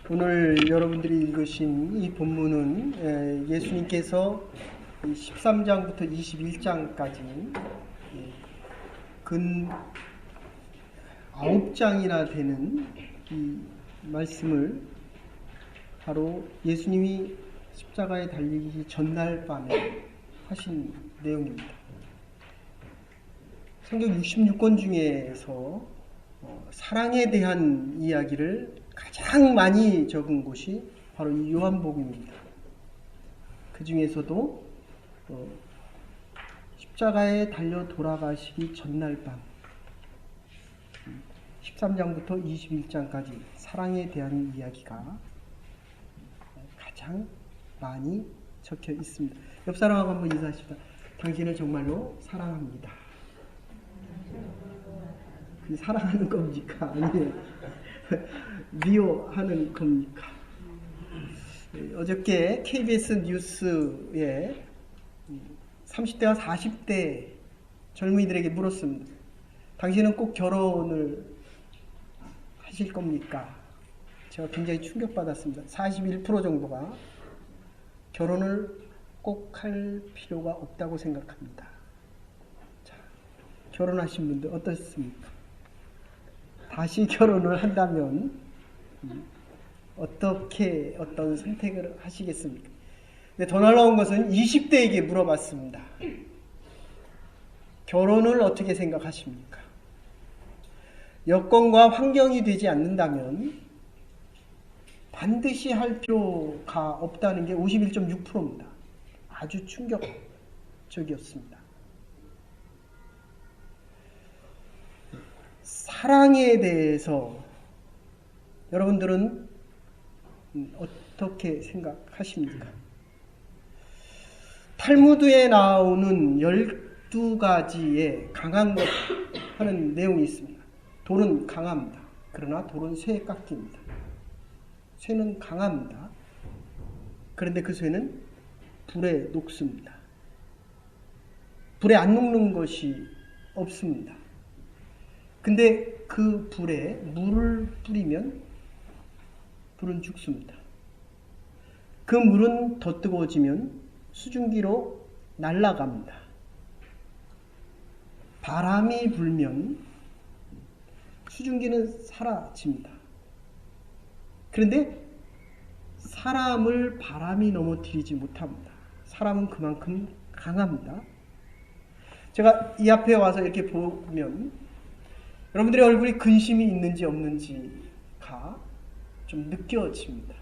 오늘 여러분들이 읽으신 이 본문은 예수님께서 13장부터 21장까지 근 9장이나 되는 이 말씀을 바로 예수님이 십자가에 달리기 전날 밤에 하신 내용입니다. 성경 66권 중에서 사랑에 대한 이야기를 가장 많이 적은 곳이 바로 이 요한복음입니다. 그 중에서도 십자가에 달려 돌아가시기 전날 밤 13장부터 21장까지 사랑에 대한 이야기가 가장 많이 적혀 있습니다. 옆 사람하고 한번 인사하십시다. 당신을 정말로 사랑합니다. 그 사랑하는 겁니까? 아니에요. 미워하는 겁니까? 어저께 KBS 뉴스에 30대와 40대 젊은이들에게 물었습니다. 당신은 꼭 결혼을 하실 겁니까? 제가 굉장히 충격받았습니다. 41% 정도가 결혼을 꼭 할 필요가 없다고 생각합니다. 자, 결혼하신 분들 어떻습니까? 다시 결혼을 한다면 어떻게 어떤 선택을 하시겠습니까? 근데 더 놀라운 것은 20대에게 물어봤습니다. 결혼을 어떻게 생각하십니까? 여건과 환경이 되지 않는다면 반드시 할 필요가 없다는 게 51.6%입니다. 아주 충격적이었습니다. 사랑에 대해서 여러분들은 어떻게 생각하십니까? 탈무드에 나오는 12가지의 강한 것 하는 내용이 있습니다. 돌은 강합니다. 그러나 돌은 쇠에 깎입니다. 쇠는 강합니다. 그런데 그 쇠는 불에 녹습니다. 불에 안 녹는 것이 없습니다. 근데 그 불에 물을 뿌리면 불은 죽습니다. 그 물은 더 뜨거워지면 수증기로 날아갑니다. 바람이 불면 수증기는 사라집니다. 그런데 사람을 바람이 넘어뜨리지 못합니다. 사람은 그만큼 강합니다. 제가 이 앞에 와서 이렇게 보면 여러분들의 얼굴에 근심이 있는지 없는지가 좀 느껴집니다.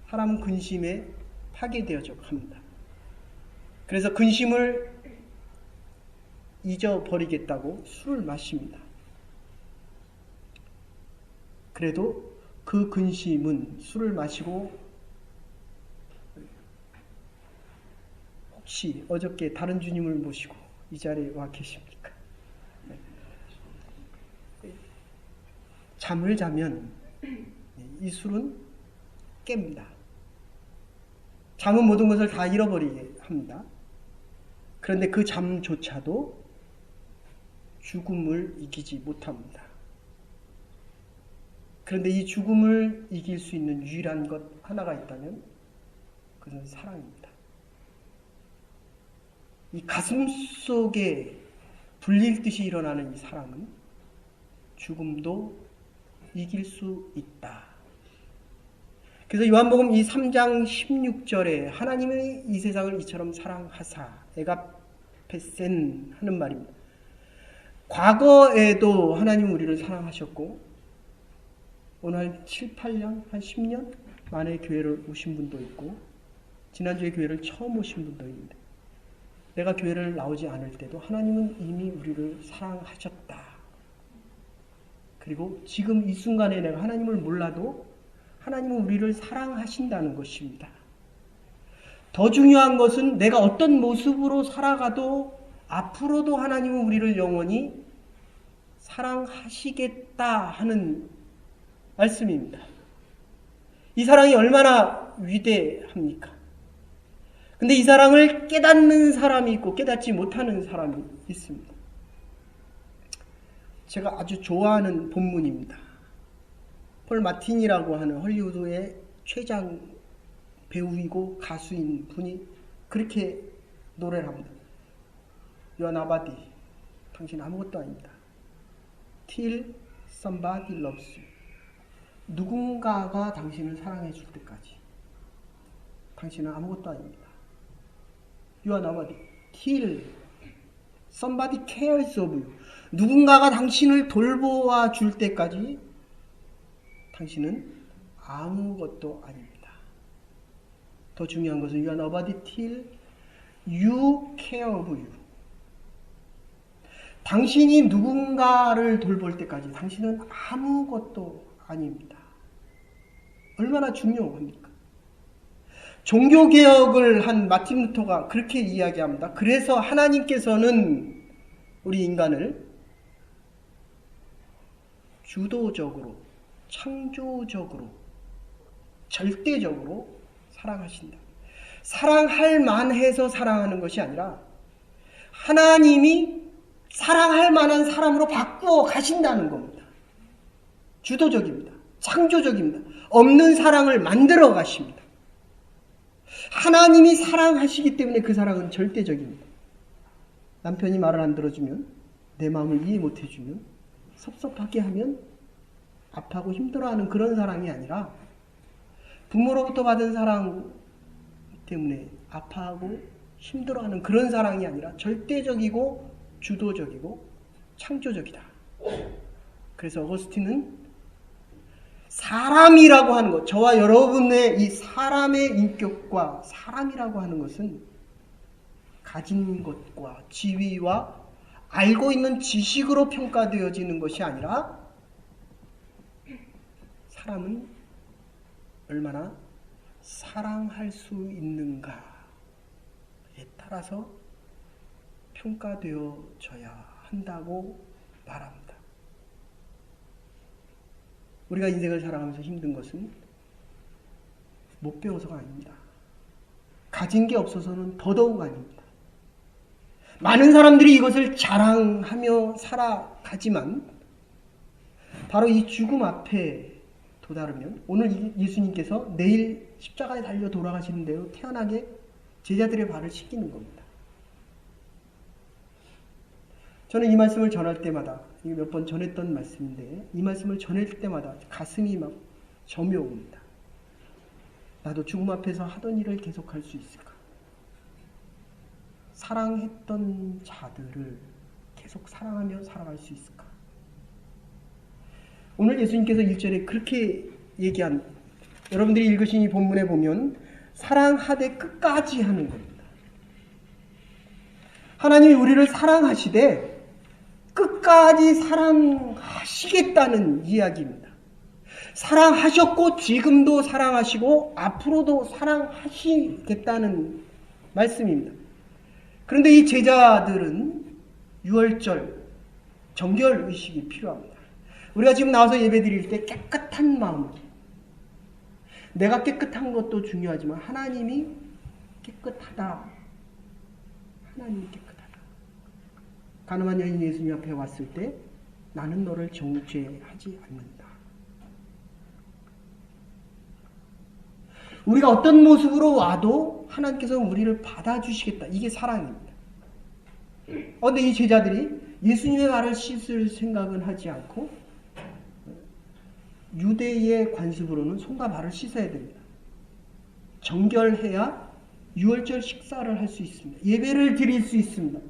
사람은 근심에 파괴되어져 합니다. 그래서 근심을 잊어버리겠다고 술을 마십니다. 그래도 그 근심은 술을 마시고 혹시 어저께 다른 주님을 모시고 이 자리에 와 계십니까? 잠을 자면 이 술은 깹니다. 잠은 모든 것을 다 잃어버리게 합니다. 그런데 그 잠조차도 죽음을 이기지 못합니다. 그런데 이 죽음을 이길 수 있는 유일한 것 하나가 있다면 그것은 사랑입니다. 이 가슴 속에 불릴 듯이 일어나는 이 사랑은 죽음도 이길 수 있다. 그래서 요한복음 이 3장 16절에 하나님의 이 세상을 이처럼 사랑하사 에가페센 하는 말입니다. 과거에도 하나님은 우리를 사랑하셨고 오늘 한 7, 8년, 한 10년 만에 교회를 오신 분도 있고 지난주에 교회를 처음 오신 분도 있는데 내가 교회를 나오지 않을 때도 하나님은 이미 우리를 사랑하셨다. 그리고 지금 이 순간에 내가 하나님을 몰라도 하나님은 우리를 사랑하신다는 것입니다. 더 중요한 것은 내가 어떤 모습으로 살아가도 앞으로도 하나님은 우리를 영원히 사랑하시겠다 하는 말씀입니다. 이 사랑이 얼마나 위대합니까? 근데 이 사랑을 깨닫는 사람이 있고 깨닫지 못하는 사람이 있습니다. 제가 아주 좋아하는 본문입니다. 폴 마틴이라고 하는 헐리우드의 최장 배우이고 가수인 분이 그렇게 노래를 합니다. You are nobody. 당신 아무것도 아닙니다. Till somebody loves you. 누군가가 당신을 사랑해 줄 때까지 당신은 아무것도 아닙니다. You are nobody. Till somebody cares of you. 누군가가 당신을 돌보아 줄 때까지 당신은 아무것도 아닙니다. 더 중요한 것은 You are nobody till you care of you. 당신이 누군가를 돌볼 때까지 당신은 아무것도 아닙니다. 얼마나 중요합니까? 종교개혁을 한 마틴 루터가 그렇게 이야기합니다. 그래서 하나님께서는 우리 인간을 주도적으로, 창조적으로, 절대적으로 사랑하신다. 사랑할 만해서 사랑하는 것이 아니라 하나님이 사랑할 만한 사람으로 바꾸어 가신다는 겁니다. 주도적입니다. 창조적입니다. 없는 사랑을 만들어 가십니다. 하나님이 사랑하시기 때문에 그 사랑은 절대적입니다. 남편이 말을 안 들어주면, 내 마음을 이해 못 해주면, 섭섭하게 하면 아파하고 힘들어하는 그런 사랑이 아니라 부모로부터 받은 사랑 때문에 아파하고 힘들어하는 그런 사랑이 아니라 절대적이고 주도적이고 창조적이다. 그래서 어거스틴은 사람이라고 하는 것, 저와 여러분의 이 사람의 인격과 사람이라고 하는 것은 가진 것과 지위와 알고 있는 지식으로 평가되어지는 것이 아니라 사람은 얼마나 사랑할 수 있는가에 따라서 평가되어져야 한다고 말합니다. 우리가 인생을 살아가면서 힘든 것은 못 배워서가 아닙니다. 가진 게 없어서는 더더욱 아닙니다. 많은 사람들이 이것을 자랑하며 살아가지만 바로 이 죽음 앞에 도달하면 오늘 예수님께서 내일 십자가에 달려 돌아가시는 대로 태연하게 제자들의 발을 씻기는 겁니다. 저는 이 말씀을 전할 때마다, 이게 몇 번 전했던 말씀인데 이 말씀을 전할 때마다 가슴이 막 저며옵니다. 나도 죽음 앞에서 하던 일을 계속할 수 있을까? 사랑했던 자들을 계속 사랑하며 살아갈 수 있을까? 오늘 예수님께서 1절에 그렇게 얘기한, 여러분들이 읽으신 이 본문에 보면 사랑하되 끝까지 하는 겁니다. 하나님이 우리를 사랑하시되 끝까지 사랑하시겠다는 이야기입니다. 사랑하셨고 지금도 사랑하시고 앞으로도 사랑하시겠다는 말씀입니다. 그런데 이 제자들은 유월절 정결의식이 필요합니다. 우리가 지금 나와서 예배드릴 때 깨끗한 마음으로, 내가 깨끗한 것도 중요하지만 하나님이 깨끗하다. 하나님이 깨끗하다. 가늠한 여인 예수님 앞에 왔을 때 나는 너를 정죄하지 않는다. 우리가 어떤 모습으로 와도 하나님께서 우리를 받아주시겠다. 이게 사랑입니다. 그런데 이 제자들이 예수님의 발을 씻을 생각은 하지 않고 유대의 관습으로는 손과 발을 씻어야 됩니다. 정결해야 유월절 식사를 할 수 있습니다. 예배를 드릴 수 있습니다.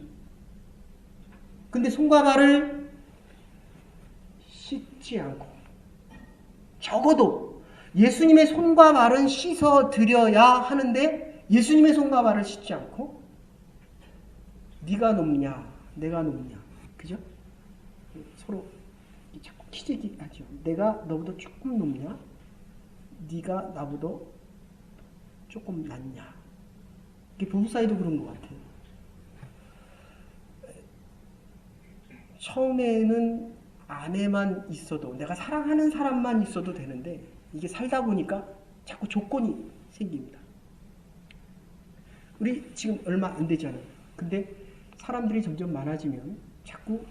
근데 손과 발을 씻지 않고, 적어도 예수님의 손과 발은 씻어 드려야 하는데 예수님의 손과 발을 씻지 않고 네가 높냐 내가 높냐, 그죠? 서로 자꾸 키재기 하죠. 내가 너보다 조금 높냐, 네가 나보다 조금 낫냐. 이게 부부 사이도 그런 것 같아요. 처음에는 아내만 있어도, 내가 사랑하는 사람만 있어도 되는데 이게 살다 보니까 자꾸 조건이 생깁니다. 우리 지금 얼마 안 되잖아요. 근데 사람들이 점점 많아지면 자꾸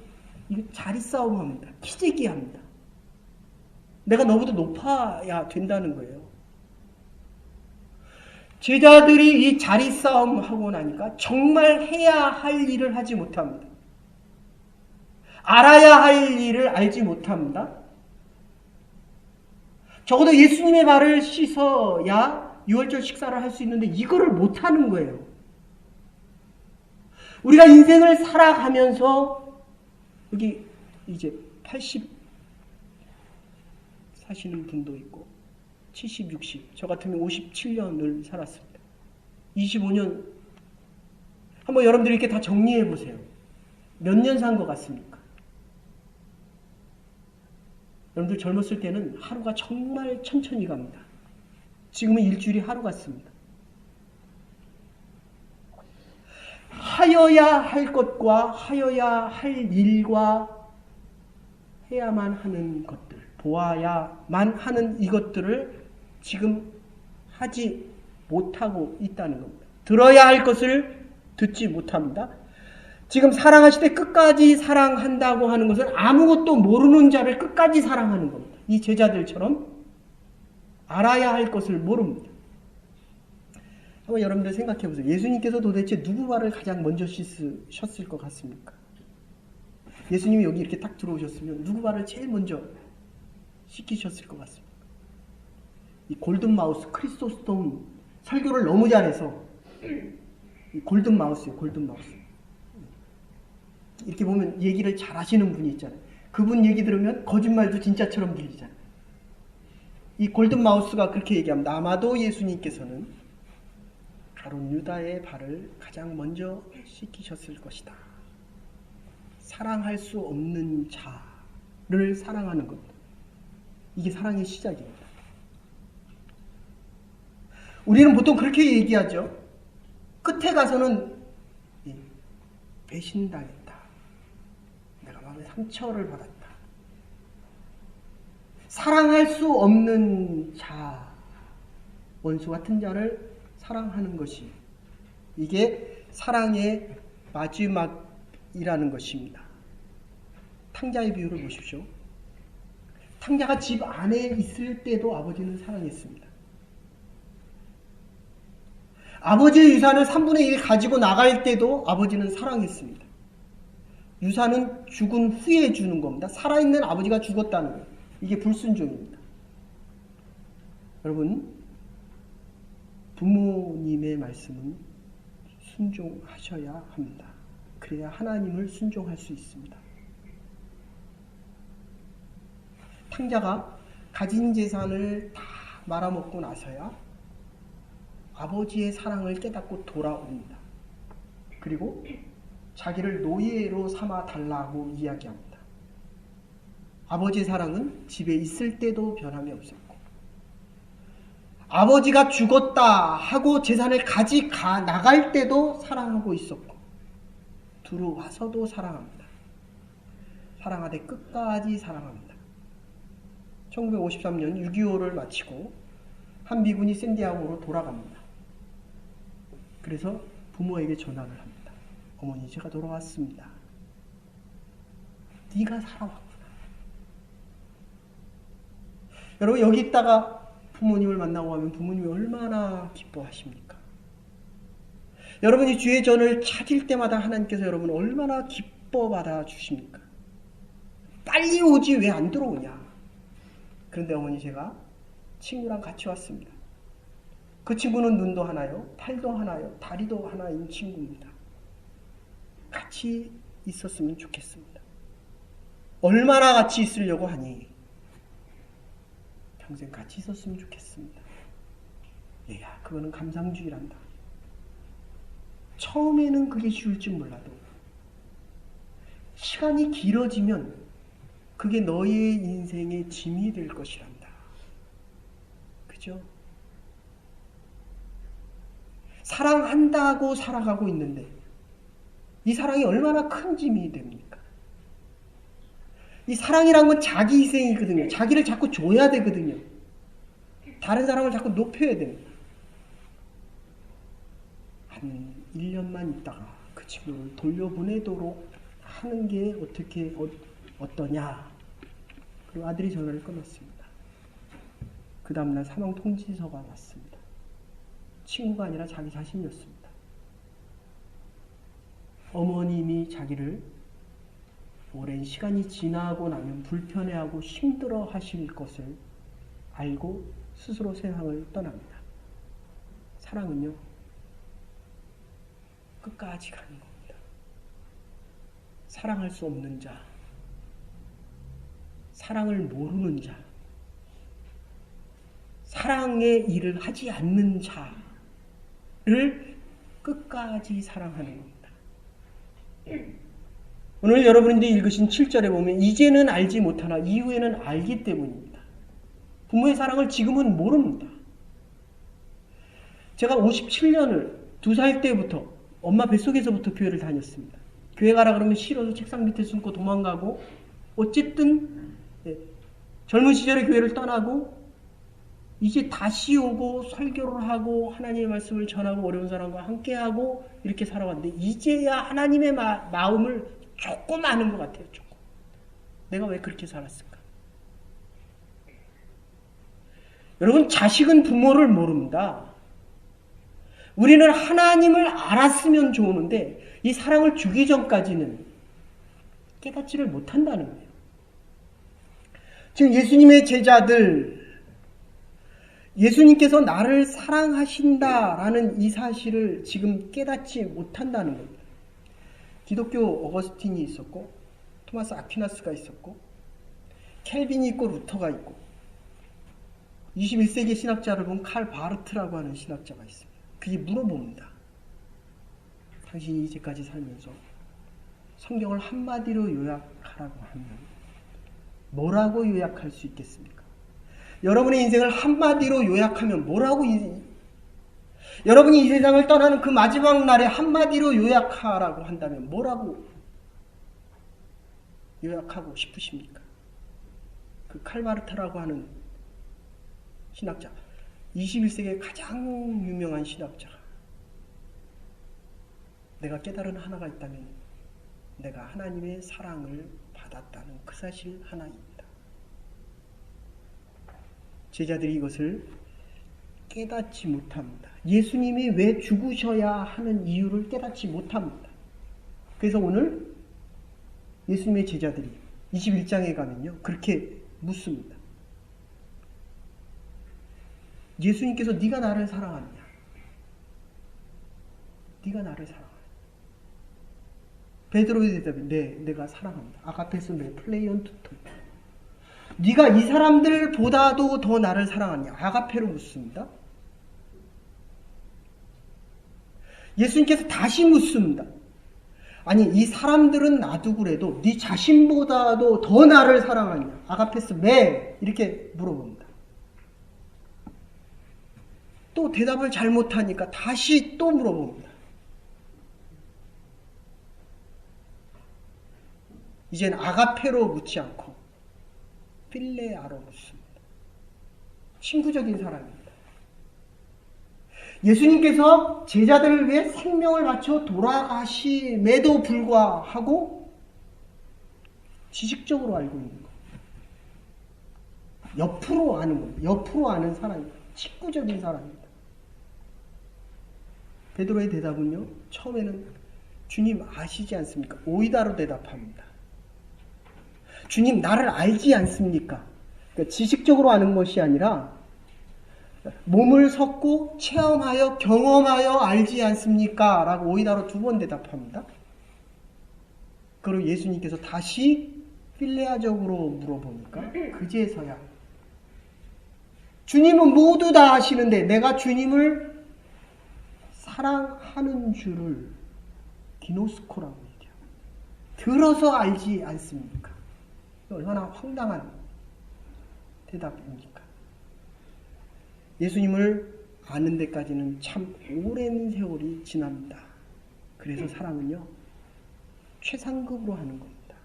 이거 자리 싸움 합니다. 키재기 합니다. 내가 너보다 높아야 된다는 거예요. 제자들이 이 자리 싸움 하고 나니까 정말 해야 할 일을 하지 못합니다. 알아야 할 일을 알지 못합니다. 적어도 예수님의 발을 씻어야 유월절 식사를 할 수 있는데 이거를 못하는 거예요. 우리가 인생을 살아가면서 여기 이제 80 사시는 분도 있고 70, 60, 저 같으면 57년을 살았습니다. 25년 한번 여러분들이 이렇게 다 정리해 보세요. 몇 년 산 것 같습니까? 여러분들 젊었을 때는 하루가 정말 천천히 갑니다. 지금은 일주일이 하루 같습니다. 하여야 할 것과 하여야 할 일과 해야만 하는 것들, 보아야만 하는 이것들을 지금 하지 못하고 있다는 겁니다. 들어야 할 것을 듣지 못합니다. 지금 사랑하실 때 끝까지 사랑한다고 하는 것은 아무것도 모르는 자를 끝까지 사랑하는 겁니다. 이 제자들처럼 알아야 할 것을 모릅니다. 한번 여러분들 생각해 보세요. 예수님께서 도대체 누구 발을 가장 먼저 씻으셨을 것 같습니까? 예수님이 여기 이렇게 딱 들어오셨으면 누구 발을 제일 먼저 씻기셨을 것 같습니다. 이 골든마우스, 크리스토스톰 설교를 너무 잘해서 이 골든마우스예요. 골든마우스. 이렇게 보면 얘기를 잘 하시는 분이 있잖아요. 그분 얘기 들으면 거짓말도 진짜처럼 들리잖아요. 이 골든마우스가 그렇게 얘기합니다. 아마도 예수님께서는 가룟 유다의 발을 가장 먼저 씻기셨을 것이다. 사랑할 수 없는 자를 사랑하는 겁니다. 이게 사랑의 시작입니다. 우리는 보통 그렇게 얘기하죠. 끝에 가서는 배신당했다. 내가 마음에 상처를 받았다. 사랑할 수 없는 자, 원수 같은 자를 사랑하는 것이 이게 사랑의 마지막이라는 것입니다. 탕자의 비유를 보십시오. 탕자가 집 안에 있을 때도 아버지는 사랑했습니다. 아버지의 유산을 3분의 1 가지고 나갈 때도 아버지는 사랑했습니다. 유산은 죽은 후에 주는 겁니다. 살아있는 아버지가 죽었다는 거예요. 이게 불순종입니다. 여러분, 부모님의 말씀은 순종하셔야 합니다. 그래야 하나님을 순종할 수 있습니다. 탕자가 가진 재산을 다 말아먹고 나서야 아버지의 사랑을 깨닫고 돌아옵니다. 그리고 자기를 노예로 삼아 달라고 이야기합니다. 아버지의 사랑은 집에 있을 때도 변함이 없었고 아버지가 죽었다 하고 재산을 가져가 나갈 때도 사랑하고 있었고 들어와서도 사랑합니다. 사랑하되 끝까지 사랑합니다. 1953년 6.25를 마치고 한 미군이 샌디아고로 돌아갑니다. 그래서 부모에게 전화를 합니다. 어머니, 제가 돌아왔습니다. 네가 살아왔구나. 여러분, 여기 있다가 부모님을 만나고 하면 부모님이 얼마나 기뻐하십니까? 여러분이 주의 전을 찾을 때마다 하나님께서 여러분을 얼마나 기뻐 받아 주십니까? 빨리 오지 왜 안 들어오냐? 그런데 어머니, 제가 친구랑 같이 왔습니다. 그 친구는 눈도 하나요, 팔도 하나요, 다리도 하나인 친구입니다. 같이 있었으면 좋겠습니다. 얼마나 같이 있으려고 하니? 평생 같이 있었으면 좋겠습니다. 얘야, 그거는 감상주의란다. 처음에는 그게 쉬울지 몰라도 시간이 길어지면 그게 너의 인생의 짐이 될 것이란다. 그죠? 사랑한다고 살아가고 있는데 이 사랑이 얼마나 큰 짐이 됩니까? 이 사랑이란 건 자기 희생이거든요. 자기를 자꾸 줘야 되거든요. 다른 사람을 자꾸 높여야 됩니다. 한 1년만 있다가 그 친구를 돌려보내도록 하는 게 어떠냐. 그리고 아들이 전화를 끊었습니다. 그 다음날 사망 통지서가 왔습니다. 친구가 아니라 자기 자신이었습니다. 어머님이 자기를 오랜 시간이 지나고 나면 불편해하고 힘들어 하실 것을 알고 스스로 세상을 떠납니다. 사랑은요, 끝까지 가는 겁니다. 사랑할 수 없는 자, 사랑을 모르는 자, 사랑의 일을 하지 않는 자를 끝까지 사랑하는 겁니다. 오늘 여러분들이 읽으신 7절에 보면 이제는 알지 못하나 이후에는 알기 때문입니다. 부모의 사랑을 지금은 모릅니다. 제가 57년을 2살 때부터 엄마 뱃속에서부터 교회를 다녔습니다. 교회 가라 그러면 싫어서 책상 밑에 숨고 도망가고 어쨌든 젊은 시절에 교회를 떠나고 이제 다시 오고 설교를 하고 하나님의 말씀을 전하고 어려운 사람과 함께하고 이렇게 살아왔는데 이제야 하나님의 마음을 조금 아는 것 같아요. 조금. 내가 왜 그렇게 살았을까? 여러분, 자식은 부모를 모릅니다. 우리는 하나님을 알았으면 좋은데 이 사랑을 주기 전까지는 깨닫지를 못한다는 거예요. 지금 예수님의 제자들, 예수님께서 나를 사랑하신다라는 이 사실을 지금 깨닫지 못한다는 겁니다. 기독교 어거스틴이 있었고 토마스 아퀴나스가 있었고 켈빈이 있고 루터가 있고 21세기 신학자를 본 칼 바르트라고 하는 신학자가 있습니다. 그게 물어봅니다. 당신이 이제까지 살면서 성경을 한마디로 요약하라고 하면 뭐라고 요약할 수 있겠습니까? 여러분의 인생을 한마디로 요약하면 뭐라고 여러분이 이 세상을 떠나는 그 마지막 날에 한마디로 요약하라고 한다면 뭐라고 요약하고 싶으십니까? 그 칼바르타라고 하는 신학자, 21세기의 가장 유명한 신학자가 내가 깨달은 하나가 있다면 내가 하나님의 사랑을 받았다는 그 사실 하나입니다. 제자들이 이것을 깨닫지 못합니다. 예수님이 왜 죽으셔야 하는 이유를 깨닫지 못합니다. 그래서 오늘 예수님의 제자들이 21장에 가면요, 그렇게 묻습니다. 예수님께서 네가 나를 사랑하느냐? 네가 나를 사랑하느냐? 베드로의 대답이 네, 내가 사랑합니다. 아가페스 메 플레이언 투토. 네가 이 사람들보다도 더 나를 사랑하느냐? 아가페로 묻습니다. 예수님께서 다시 묻습니다. 아니, 이 사람들은 놔두고라도 네 자신보다도 더 나를 사랑하느냐? 아가페스 메 이렇게 물어봅니다. 또 대답을 잘못하니까 다시 또 물어봅니다. 이젠 아가페로 묻지 않고 필레아로 묻습니다. 친구적인 사람입니다. 예수님께서 제자들을 위해 생명을 바쳐 돌아가심에도 불구하고 지식적으로 알고 있는 것. 옆으로 아는 것. 옆으로 아는 사람입니다. 친구적인 사람입니다. 베드로의 대답은요, 처음에는 주님 아시지 않습니까? 오이다로 대답합니다. 주님 나를 알지 않습니까? 그러니까 지식적으로 아는 것이 아니라 몸을 섞고 체험하여 경험하여 알지 않습니까? 라고 오이다로 2번 대답합니다. 그리고 예수님께서 다시 필레아적으로 물어보니까 그제서야 주님은 모두 다 아시는데 내가 주님을 사랑하는 줄을 기노스코라고 얘기해요. 들어서 알지 않습니까? 얼마나 황당한 대답입니까? 예수님을 아는 데까지는 참 오랜 세월이 지납니다. 그래서 사랑은요, 최상급으로 하는 겁니다.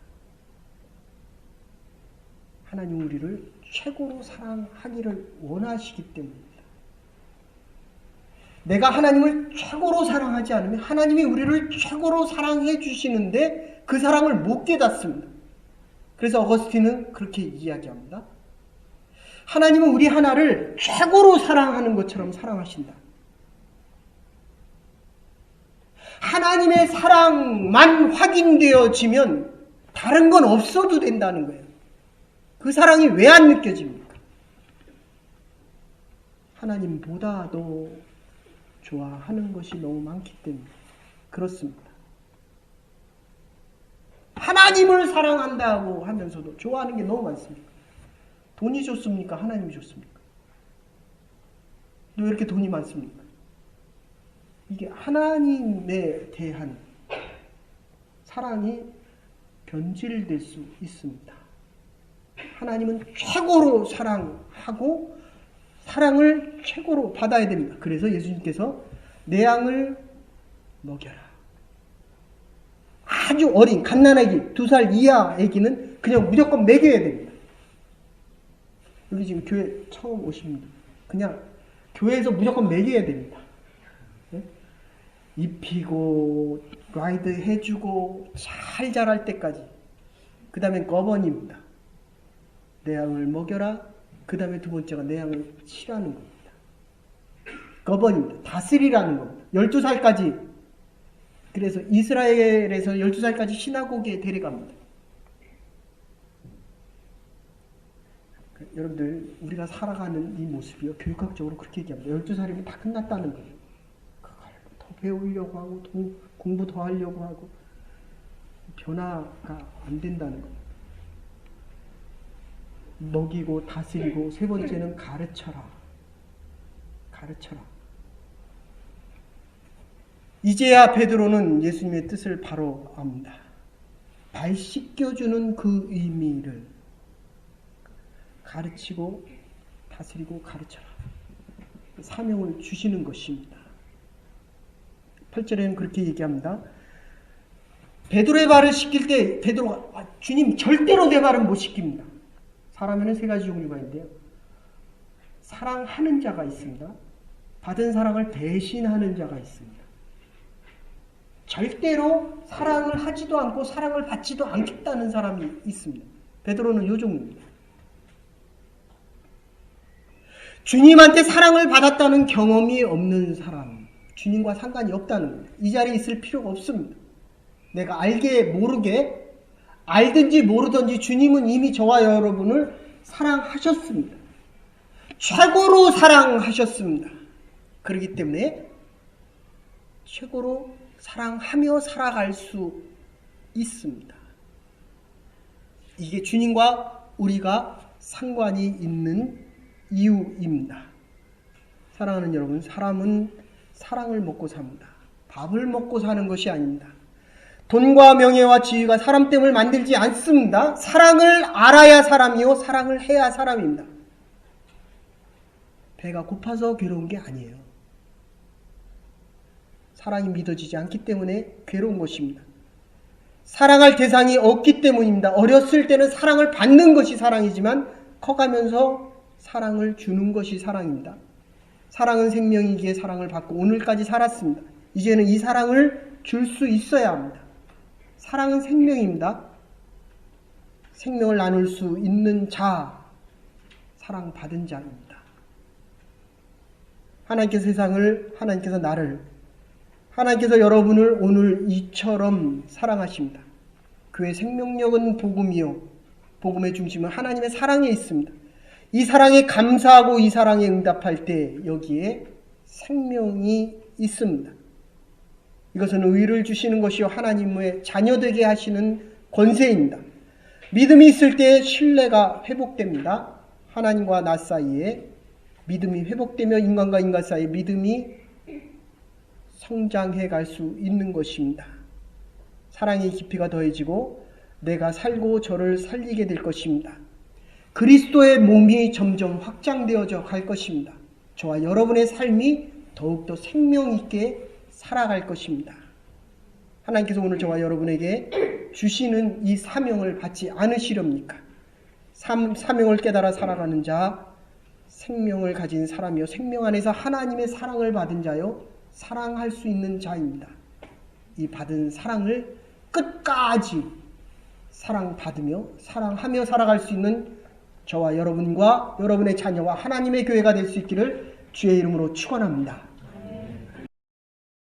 하나님 우리를 최고로 사랑하기를 원하시기 때문입니다. 내가 하나님을 최고로 사랑하지 않으면 하나님이 우리를 최고로 사랑해 주시는데 그 사랑을 못 깨닫습니다. 그래서 어거스틴은 그렇게 이야기합니다. 하나님은 우리 하나를 최고로 사랑하는 것처럼 사랑하신다. 하나님의 사랑만 확인되어지면 다른 건 없어도 된다는 거예요. 그 사랑이 왜 안 느껴집니까? 하나님보다도 좋아하는 것이 너무 많기 때문에 그렇습니다. 하나님을 사랑한다고 하면서도 좋아하는 게 너무 많습니다. 돈이 좋습니까? 하나님이 좋습니까? 왜 이렇게 돈이 많습니까? 이게 하나님에 대한 사랑이 변질될 수 있습니다. 하나님은 최고로 사랑하고 사랑을 최고로 받아야 됩니다. 그래서 예수님께서 내 양을 먹여라. 아주 어린 갓난아기 2살 이하 아기는 그냥 무조건 먹여야 됩니다. 여기 지금 교회 처음 오신 분들 그냥 교회에서 무조건 먹여야 됩니다. 네? 입히고 라이드 해주고 잘 자랄 때까지. 그 다음엔 거번입니다. 내 양을 먹여라. 그 다음에 두 번째가 내 양을 치라는 겁니다. 거번입니다. 다스리라는 겁니다. 12살까지. 그래서 이스라엘에서 12살까지 시나고기에 데려갑니다. 여러분들 우리가 살아가는 이 모습이요. 교육학적으로 그렇게 얘기합니다. 12살이면 다 끝났다는 거예요. 그걸 더 배우려고 하고 공부 더 하려고 하고 변화가 안 된다는 거예요. 먹이고 다스리고 세 번째는 가르쳐라. 가르쳐라. 이제야 베드로는 예수님의 뜻을 바로 압니다. 발 씻겨주는 그 의미를 가르치고 다스리고 가르쳐라. 사명을 주시는 것입니다. 8절에는 그렇게 얘기합니다. 베드로의 발을 씻길 때 베드로가 주님 절대로 내 발은 못 씻깁니다. 사람에는 세 가지 종류가 있는데요. 사랑하는 자가 있습니다. 받은 사랑을 배신하는 자가 있습니다. 절대로 사랑을 하지도 않고 사랑을 받지도 않겠다는 사람이 있습니다. 베드로는 이 종류입니다. 주님한테 사랑을 받았다는 경험이 없는 사람, 주님과 상관이 없다는 겁니다. 이 자리에 있을 필요가 없습니다. 내가 알게 모르게 알든지 모르든지 주님은 이미 저와 여러분을 사랑하셨습니다. 최고로 사랑하셨습니다. 그렇기 때문에 최고로 사랑하며 살아갈 수 있습니다. 이게 주님과 우리가 상관이 있는 이유입니다. 사랑하는 여러분, 사람은 사랑을 먹고 삽니다. 밥을 먹고 사는 것이 아닙니다. 돈과 명예와 지위가 사람 됨을 만들지 않습니다. 사랑을 알아야 사람이요 사랑을 해야 사람입니다. 배가 고파서 괴로운 게 아니에요. 사랑이 믿어지지 않기 때문에 괴로운 것입니다. 사랑할 대상이 없기 때문입니다. 어렸을 때는 사랑을 받는 것이 사랑이지만 커가면서 사랑을 주는 것이 사랑입니다. 사랑은 생명이기에 사랑을 받고 오늘까지 살았습니다. 이제는 이 사랑을 줄 수 있어야 합니다. 사랑은 생명입니다. 생명을 나눌 수 있는 자, 사랑받은 자입니다. 하나님께서 세상을, 하나님께서 나를, 하나님께서 여러분을 오늘 이처럼 사랑하십니다. 그의 생명력은 복음이요. 복음의 중심은 하나님의 사랑에 있습니다. 이 사랑에 감사하고 이 사랑에 응답할 때 여기에 생명이 있습니다. 이것은 의를 주시는 것이요 하나님의 자녀되게 하시는 권세입니다. 믿음이 있을 때 신뢰가 회복됩니다. 하나님과 나 사이에 믿음이 회복되며 인간과 인간 사이에 믿음이 성장해 갈 수 있는 것입니다. 사랑의 깊이가 더해지고 내가 살고 저를 살리게 될 것입니다. 그리스도의 몸이 점점 확장되어져 갈 것입니다. 저와 여러분의 삶이 더욱더 생명 있게 살아갈 것입니다. 하나님께서 오늘 저와 여러분에게 주시는 이 사명을 받지 않으시렵니까? 사명을 깨달아 살아가는 자, 생명을 가진 사람이요 생명 안에서 하나님의 사랑을 받은 자요 사랑할 수 있는 자입니다. 이 받은 사랑을 끝까지 사랑받으며 사랑하며 살아갈 수 있는 저와 여러분과 여러분의 자녀와 하나님의 교회가 될 수 있기를 주의 이름으로 축원합니다.